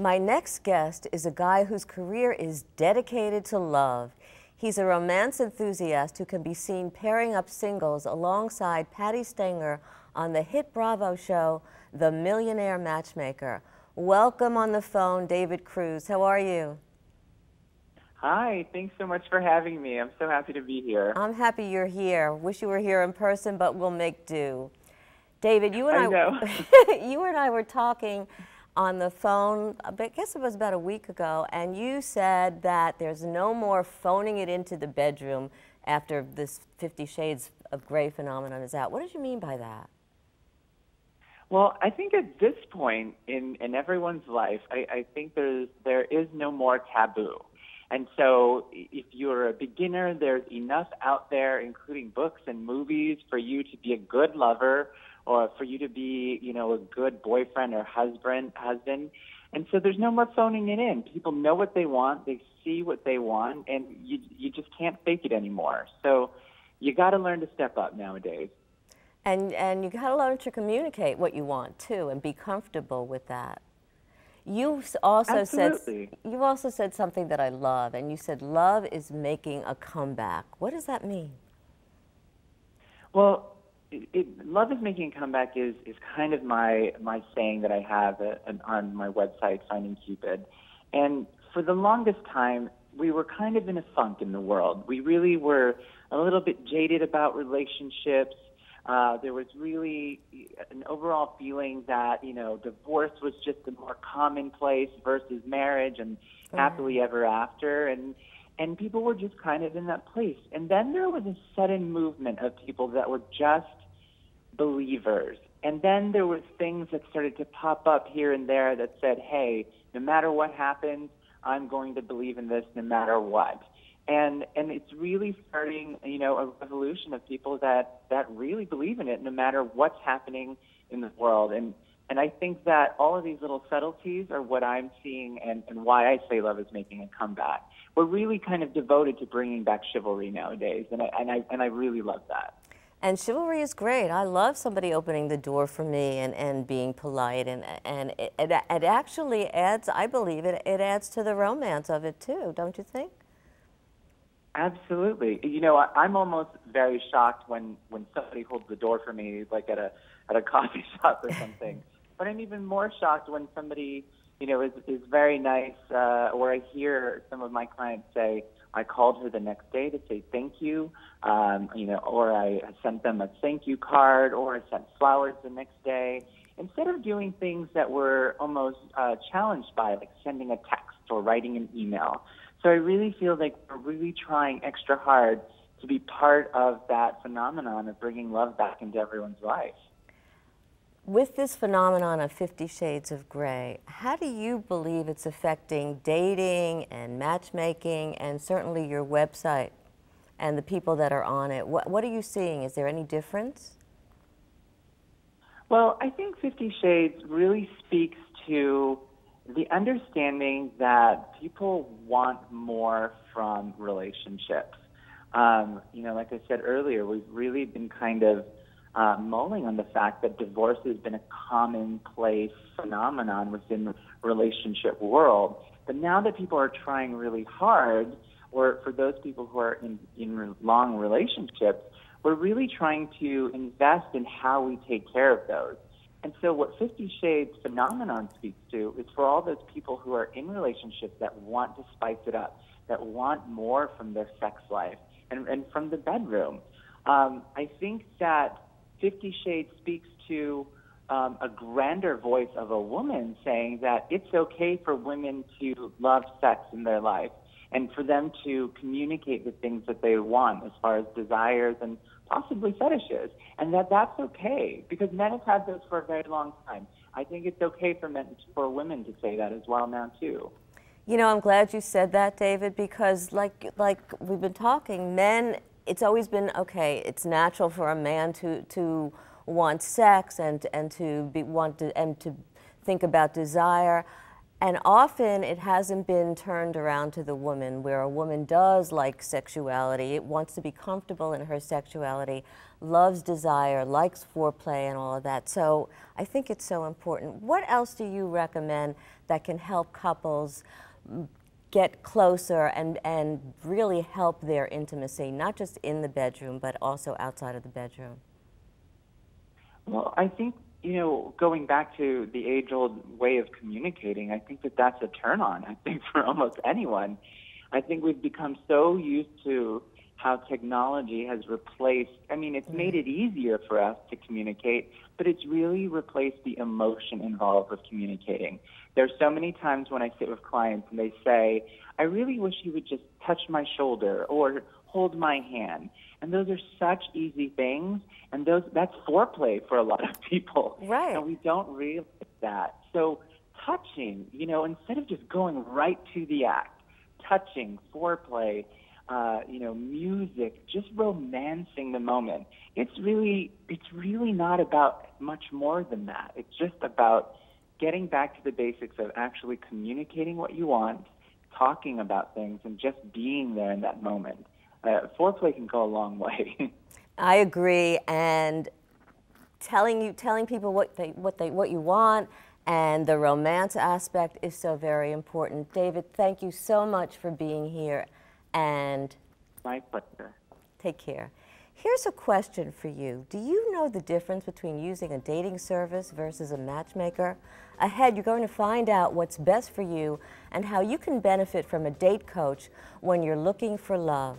My next guest is a guy whose career is dedicated to love. He's a romance enthusiast who can be seen pairing up singles alongside Patti Stanger on the hit Bravo show, The Millionaire Matchmaker. Welcome on the phone, David Cruz. How are you? Hi, thanks so much for having me. I'm so happy to be here. I'm happy you're here. Wish you were here in person, but we'll make do. David, you and you and I were talking on the phone, I guess it was about a week ago, and you said that there's no more phoning it into the bedroom after this 50 Shades of Grey phenomenon is out. What did you mean by that? Well, I think at this point in everyone's life, I think there is no more taboo. And so if you're a beginner, there's enough out there, including books and movies, for you to be a good lover or for you to be, a good boyfriend or husband. And so there's no more phoning it in. People know what they want, they see what they want, and you just can't fake it anymore. So you got to learn to step up nowadays. And you got to learn to communicate what you want too, and be comfortable with that. You also said something that I love, and you said love is making a comeback. What does that mean? Well, love is making a comeback is kind of my saying that I have on my website, Finding Cupid. And for the longest time, we were kind of in a funk in the world. We really were a little bit jaded about relationships. There was really an overall feeling that, divorce was just a more commonplace versus marriage and happily ever after. And people were just kind of in that place. And then there was a sudden movement of people that were just believers. And then there was things that started to pop up here and there that said, hey, no matter what happens, I'm going to believe in this no matter what. And it's really starting, a revolution of people that really believe in it no matter what's happening in the world. And I think that all of these little subtleties are what I'm seeing and why I say love is making a comeback. We're really kind of devoted to bringing back chivalry nowadays, and I really love that. And chivalry is great. I love somebody opening the door for me and being polite, and it actually adds, I believe, it adds to the romance of it too, don't you think? Absolutely. I'm almost very shocked when somebody holds the door for me, like at a coffee shop or something. But I'm even more shocked when somebody, is very nice, or I hear some of my clients say, I called her the next day to say thank you, or I sent them a thank you card, or I sent flowers the next day. Instead of doing things that were almost challenged by, like sending a text or writing an email. So I really feel like we're really trying extra hard to be part of that phenomenon of bringing love back into everyone's life. With this phenomenon of 50 Shades of Grey, how do you believe it's affecting dating and matchmaking and certainly your website and the people that are on it? What are you seeing? Is there any difference? Well, I think 50 Shades really speaks to the understanding that people want more from relationships. Like I said earlier, we've really been kind of mulling on the fact that divorce has been a commonplace phenomenon within the relationship world. But now that people are trying really hard, or for those people who are in long relationships, we're really trying to invest in how we take care of those. And so what 50 Shades phenomenon speaks to is for all those people who are in relationships that want to spice it up, that want more from their sex life and from the bedroom. I think that 50 Shades speaks to a grander voice of a woman saying that it's okay for women to love sex in their life and for them to communicate the things that they want as far as desires and possibly fetishes, and that's okay, because men have had those for a very long time. I think it's okay for women to say that as well now, too. I'm glad you said that, David, because like we've been talking, men, it's always been, okay, it's natural for a man to want sex and to think about desire. And often it hasn't been turned around to the woman, where a woman does like sexuality, it wants to be comfortable in her sexuality, loves desire, likes foreplay and all of that. So I think it's so important. What else do you recommend that can help couples get closer and really help their intimacy, not just in the bedroom, but also outside of the bedroom? Well, I think, you know, going back to the age-old way of communicating, I think that that's a turn-on, I think, for almost anyone. I think we've become so used to how technology has replaced, I mean, it's made it easier for us to communicate, but it's really replaced the emotion involved with communicating. There's so many times when I sit with clients and they say, I really wish you would just touch my shoulder or hold my hand. And those are such easy things, and that's foreplay for a lot of people. Right. And we don't realize that. So touching, you know, instead of just going right to the act, touching, foreplay, you know, music, just romancing the moment. It's really not about much more than that. It's just about getting back to the basics of actually communicating what you want, talking about things, and just being there in that moment. Foreplay can go a long way. I agree, and telling people what you want, and the romance aspect is so very important. David, thank you so much for being here, and my pleasure. Take care. Here's a question for you. Do you know the difference between using a dating service versus a matchmaker? Ahead, you're going to find out what's best for you and how you can benefit from a date coach when you're looking for love.